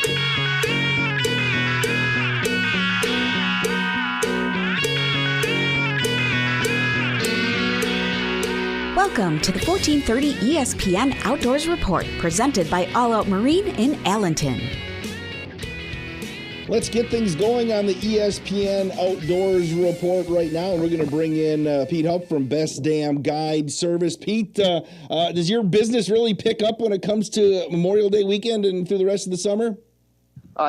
Welcome to the 1430 ESPN Outdoors Report, presented by All Out Marine in Allenton. Let's get things going on the ESPN Outdoors Report right now. We're going to bring in Pete Hupp from Best Damn Guide Service. Pete, does your business really pick up when it comes to Memorial Day weekend and through the rest of the summer?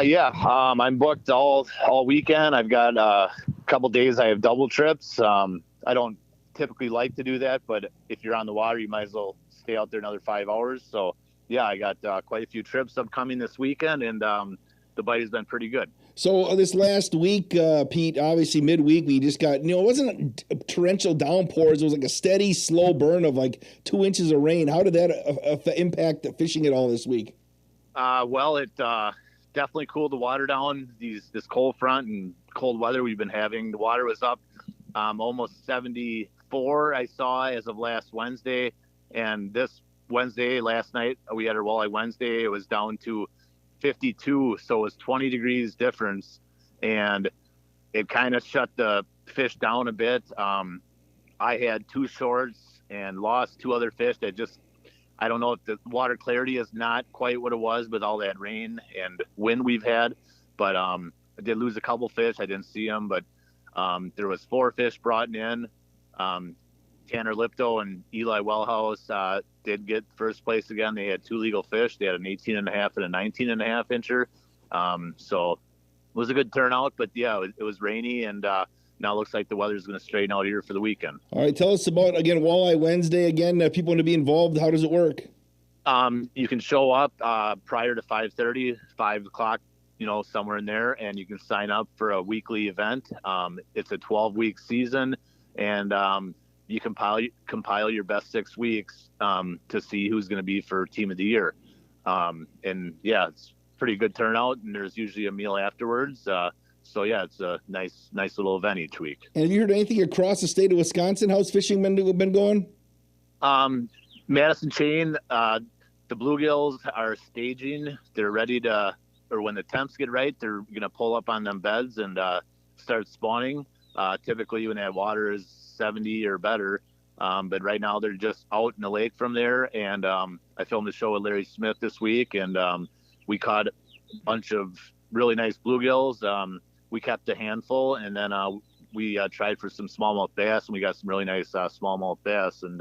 Yeah, I'm booked all weekend. I've got a couple days I have double trips. I don't typically like to do that, but if you're on the water, you might as well stay out there another 5 hours. So, yeah, I got quite a few trips upcoming this weekend, and the bite has been pretty good. So this last week, Pete, obviously midweek, we just got, it wasn't torrential downpours. It was like a steady, slow burn of like 2 inches of rain. How did that impact the fishing at all this week? Well, it definitely cooled the water down. This cold front and cold weather we've been having. The water was up almost 74, I saw, as of last Wednesday. And this Wednesday, last night, we had our walleye Wednesday. It was down to 52, so it was 20 degrees difference, and it kind of shut the fish down a bit. I had 2 shorts and lost 2 other fish that I don't know if the water clarity is not quite what it was with all that rain and wind we've had, but I did lose a couple fish. I didn't see them, but there was 4 fish brought in. Tanner Lipto and Eli Wellhouse did get first place again. They had 2 legal fish. They had an 18.5 and a 19.5 incher. So it was a good turnout, but yeah, it was rainy, and now it looks like the weather's going to straighten out here for the weekend. All right, tell us about, again, Walleye Wednesday. Again, people want to be involved. How does it work? You can show up prior to 5:30, 5 o'clock, somewhere in there, and you can sign up for a weekly event. It's a 12-week season, and you compile your best 6 weeks to see who's going to be for Team of the Year. And, yeah, it's pretty good turnout, and there's usually a meal afterwards. So, yeah, it's a nice little event each week. And have you heard anything across the state of Wisconsin? How's fishing been going? Madison Chain, the bluegills are staging. They're ready to, or when the temps get right, they're going to pull up on them beds and start spawning. Typically when that water is 70 or better, but right now they're just out in the lake from there. And I filmed a show with Larry Smith this week, and we caught a bunch of really nice bluegills. We kept a handful, and then we tried for some smallmouth bass, and we got some really nice smallmouth bass, and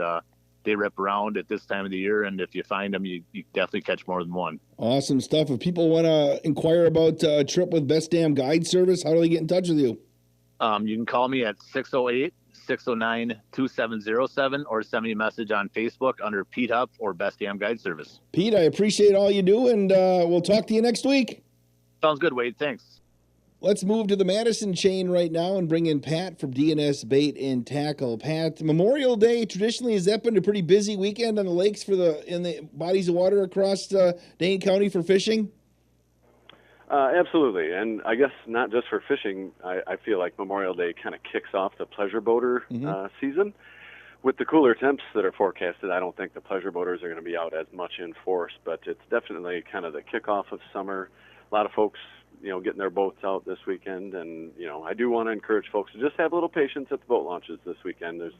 they rip around at this time of the year, and if you find them, you definitely catch more than one. Awesome stuff. If people want to inquire about a trip with Best Damn Guide Service, how do they get in touch with you? You can call me at 608-609-2707 or send me a message on Facebook under Pete Hupp or Best Damn Guide Service. Pete, I appreciate all you do, and we'll talk to you next week. Sounds good, Wade. Thanks. Let's move to the Madison Chain right now and bring in Pat from DNS Bait and Tackle. Pat, Memorial Day, traditionally, has that been a pretty busy weekend on the lakes in the bodies of water across Dane County for fishing? Absolutely, and I guess not just for fishing. I feel like Memorial Day kind of kicks off the pleasure boater season. With the cooler temps that are forecasted, I don't think the pleasure boaters are going to be out as much in force, but it's definitely kind of the kickoff of summer. A lot of folks, getting their boats out this weekend, and, I do want to encourage folks to just have a little patience at the boat launches this weekend. There's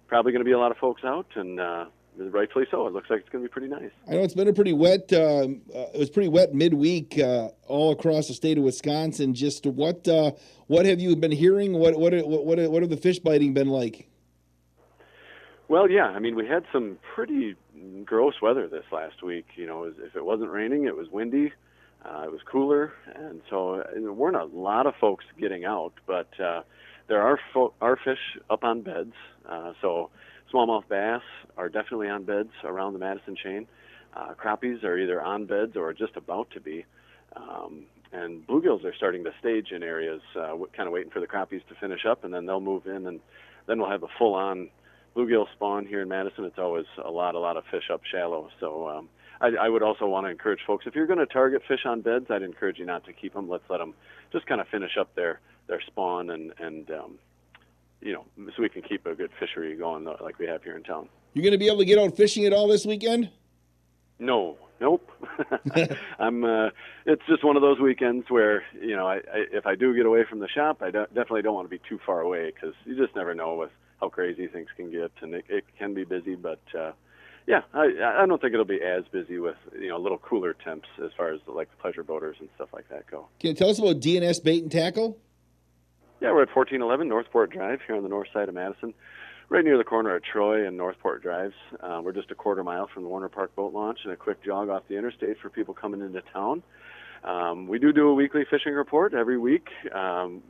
probably going to be a lot of folks out, and rightfully so. It looks like it's going to be pretty nice. I know it's been a pretty wet. It was pretty wet midweek all across the state of Wisconsin. Just what have you been hearing? What have the fish biting been like? Well, yeah. I mean, we had some pretty gross weather this last week. If it wasn't raining, it was windy. It was cooler, and so there weren't a lot of folks getting out, but there are fish up on beds. So smallmouth bass are definitely on beds around the Madison Chain. Crappies are either on beds or just about to be. And bluegills are starting to stage in areas, kind of waiting for the crappies to finish up, and then they'll move in, and then we'll have a full-on bluegill spawn here in Madison. It's always a lot of fish up shallow. So I would also want to encourage folks, if you're going to target fish on beds, I'd encourage you not to keep them. Let's let them just kind of finish up their spawn and so we can keep a good fishery going like we have here in town. You're going to be able to get out fishing at all this weekend? No, nope. I'm. It's just one of those weekends where I if I do get away from the shop, I definitely don't want to be too far away because you just never know with how crazy things can get, and it can be busy. But yeah, I don't think it'll be as busy with a little cooler temps as far as like the pleasure boaters and stuff like that go. Can you tell us about DNS Bait and Tackle? Yeah, we're at 1411 Northport Drive here on the north side of Madison, right near the corner of Troy and Northport Drives. We're just a quarter mile from the Warner Park Boat Launch and a quick jog off the interstate for people coming into town. We do a weekly fishing report every week.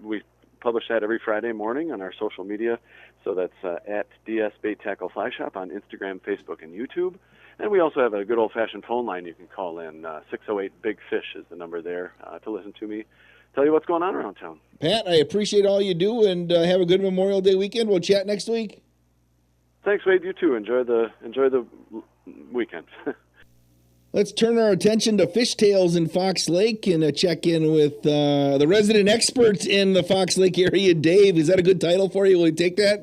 We publish that every Friday morning on our social media. So that's at DS Bait Tackle Fly Shop on Instagram, Facebook, and YouTube. And we also have a good old-fashioned phone line you can call in. 608-BIG-FISH is the number there to listen to me tell you what's going on around town. Pat, I appreciate all you do, and have a good Memorial Day weekend. We'll chat next week. Thanks, Wade. You too. Enjoy the weekend. Let's turn our attention to fishtails in Fox Lake and check in with the resident expert in the Fox Lake area, Dave. Is that a good title for you? Will you take that?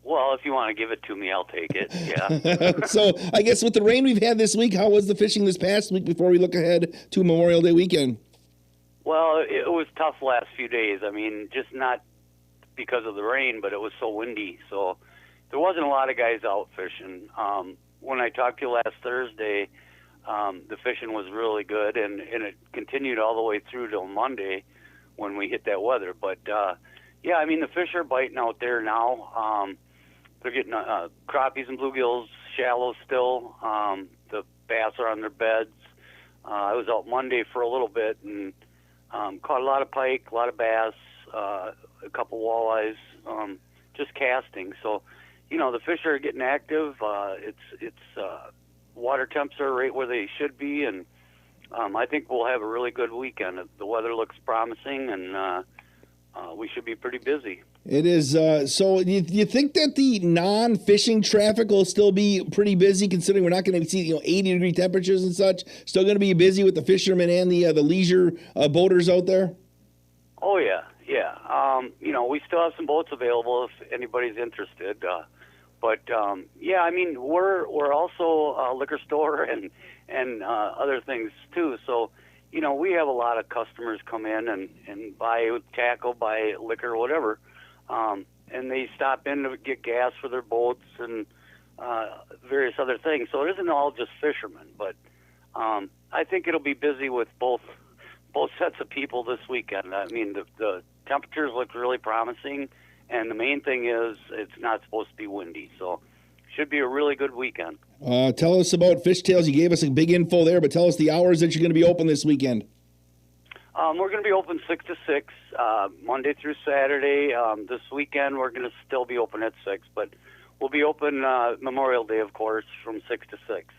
Well, if you want to give it to me, I'll take it. Yeah. So I guess with the rain we've had this week, how was the fishing this past week before we look ahead to Memorial Day weekend? Well, it was tough last few days. I mean, just not because of the rain, but it was so windy. So there wasn't a lot of guys out fishing. When I talked to you last Thursday, the fishing was really good, and it continued all the way through till Monday when we hit that weather. But, yeah, I mean, the fish are biting out there now. They're getting crappies and bluegills shallow still. The bass are on their beds. I was out Monday for a little bit and caught a lot of pike, a lot of bass, a couple walleyes, just casting. So, the fish are getting active. It's water temps are right where they should be, and I think we'll have a really good weekend. The weather looks promising, and we should be pretty busy. It is. So you think that the non-fishing traffic will still be pretty busy, considering we're not going to see 80-degree temperatures and such? Still going to be busy with the fishermen and the leisure boaters out there? Oh yeah. We still have some boats available if anybody's interested. But yeah, I mean, we're also a liquor store and other things too. So, we have a lot of customers come in and buy tackle, buy liquor, whatever. And they stop in to get gas for their boats and various other things. So it isn't all just fishermen, but I think it'll be busy with both sets of people this weekend. I mean, the temperatures look really promising, and the main thing is it's not supposed to be windy. So should be a really good weekend. Tell us about Fishtails. You gave us a big info there, but tell us the hours that you're going to be open this weekend. We're going to be open 6 to 6, Monday through Saturday. This weekend we're going to still be open at 6, but we'll be open Memorial Day, of course, from 6 to 6.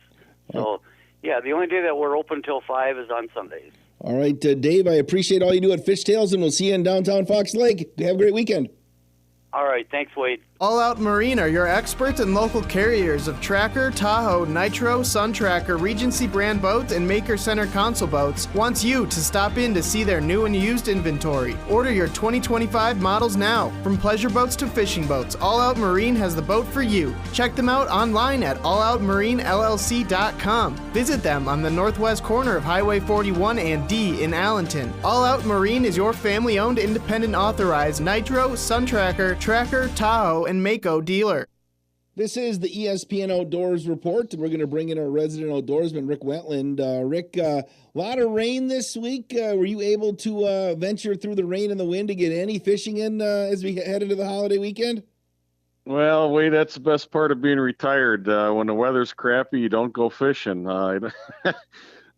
So, yeah, the only day that we're open till 5 is on Sundays. All right, Dave, I appreciate all you do at Fishtails, and we'll see you in downtown Fox Lake. Have a great weekend. All right, thanks, Wade. All Out Marine are your experts and local carriers of Tracker, Tahoe, Nitro, Sun Tracker, Regency brand boats, and Maker Center console boats. Wants you to stop in to see their new and used inventory. Order your 2025 models now. From pleasure boats to fishing boats, All Out Marine has the boat for you. Check them out online at alloutmarinellc.com. Visit them on the northwest corner of Highway 41 and D in Allenton. All Out Marine is your family-owned, independent, authorized Nitro, Sun Tracker, Tahoe, and Mako dealer. This is the ESPN Outdoors Report, and we're going to bring in our resident outdoorsman, Rick Wetland. Rick, a lot of rain this week. Were you able to venture through the rain and the wind to get any fishing in as we head into the holiday weekend? Well, Wade, that's the best part of being retired. When the weather's crappy, you don't go fishing.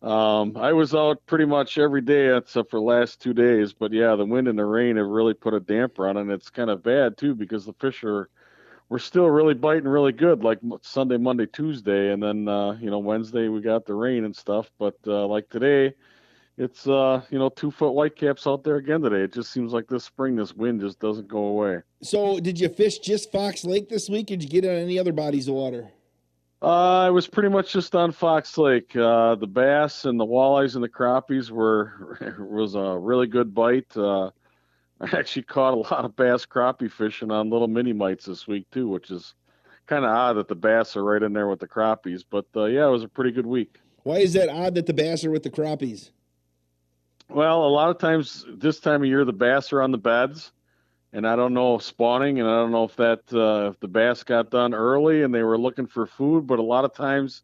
I was out pretty much every day except for the last 2 days. But, yeah, the wind and the rain have really put a damper on it. And it's kind of bad, too, because the fish we're still really biting really good, like Sunday, Monday, Tuesday. And then, Wednesday we got the rain and stuff. But like today, it's, 2-foot whitecaps out there again today. It just seems like this spring, this wind just doesn't go away. So did you fish just Fox Lake this week, or did you get on any other bodies of water? I was pretty much just on Fox Lake. The bass and the walleyes and the crappies was a really good bite. I actually caught a lot of bass crappie fishing on little mini mites this week too, which is kind of odd that the bass are right in there with the crappies. But yeah, it was a pretty good week. Why is that odd that the bass are with the crappies? Well, a lot of times this time of year, the bass are on the beds, and I don't know spawning, and I don't know if if the bass got done early and they were looking for food. But a lot of times,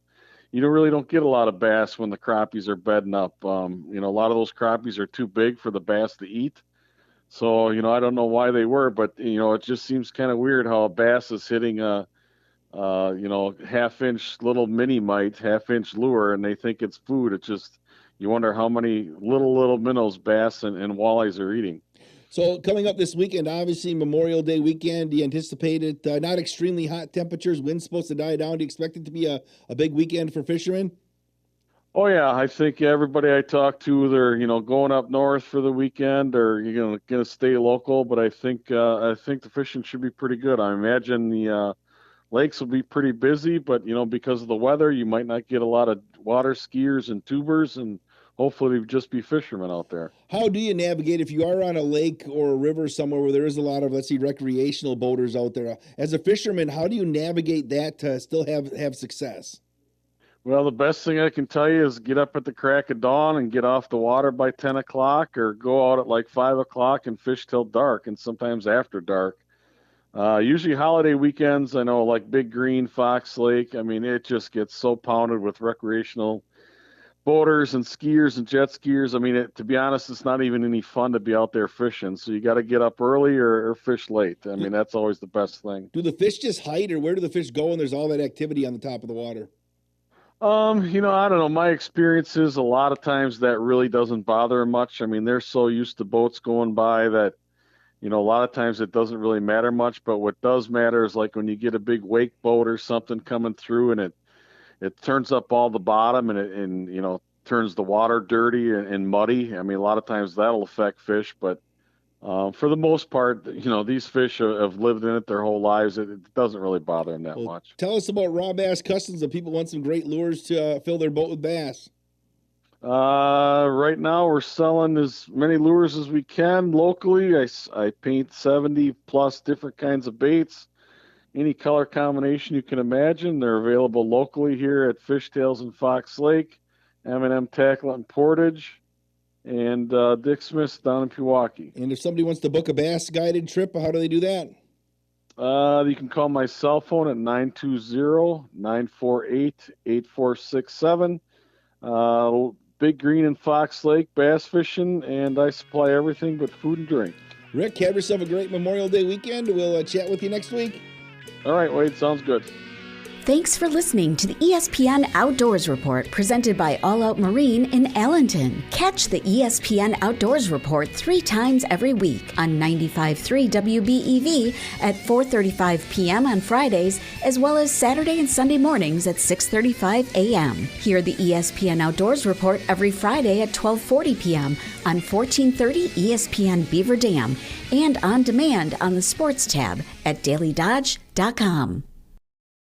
you don't get a lot of bass when the crappies are bedding up. A lot of those crappies are too big for the bass to eat. So, I don't know why they were, but it just seems kind of weird how a bass is hitting a half-inch little mini mite, half-inch lure, and they think it's food. It's just, you wonder how many little minnows bass and walleyes are eating. So coming up this weekend, obviously Memorial Day weekend, do you anticipate it not extremely hot temperatures, wind's supposed to die down? Do you expect it to be a big weekend for fishermen? Oh yeah, I think everybody I talk to, they're going up north for the weekend, or you're gonna stay local. But I think the fishing should be pretty good. I imagine the lakes will be pretty busy, but because of the weather, you might not get a lot of water skiers and tubers, and hopefully just be fishermen out there. How do you navigate if you are on a lake or a river somewhere where there is a lot of, let's see, recreational boaters out there? As a fisherman, how do you navigate that to still have success? Well, the best thing I can tell you is get up at the crack of dawn and get off the water by 10 o'clock, or go out at like 5 o'clock and fish till dark, and sometimes after dark. Usually holiday weekends, I know, like Big Green, Fox Lake, I mean, it just gets so pounded with recreational boaters and skiers and jet skiers. I mean, to be honest, it's not even any fun to be out there fishing. So you got to get up early or fish late. I mean, that's always the best thing. Do the fish just hide, or where do the fish go when there's all that activity on the top of the water? I don't know. My experience is a lot of times that really doesn't bother them much. I mean, they're so used to boats going by that, a lot of times it doesn't really matter much. But what does matter is like when you get a big wake boat or something coming through, and it turns up all the bottom, and turns the water dirty and muddy. I mean, a lot of times that'll affect fish, but for the most part, these fish have lived in it their whole lives. It doesn't really bother them that much. Tell us about Raw Bass Customs if people want some great lures to fill their boat with bass. Right now we're selling as many lures as we can locally. I paint 70 plus different kinds of baits. Any color combination you can imagine. They're available locally here at Fishtails in Fox Lake, M&M Tackle in Portage, and Dick Smith's down in Pewaukee. And if somebody wants to book a bass guided trip, how do they do that? You can call my cell phone at 920-948-8467. Big Green and Fox Lake bass fishing, and I supply everything but food and drink. Rick, have yourself a great Memorial Day weekend. We'll chat with you next week. All right, Wade, sounds good. Thanks for listening to the ESPN Outdoors Report presented by All Out Marine in Allenton. Catch the ESPN Outdoors Report 3 times every week on 95.3 WBEV at 4:35 p.m. on Fridays, as well as Saturday and Sunday mornings at 6:35 a.m. Hear the ESPN Outdoors Report every Friday at 12:40 p.m. on 1430 ESPN Beaver Dam and on demand on the Sports tab at dailydodge.com.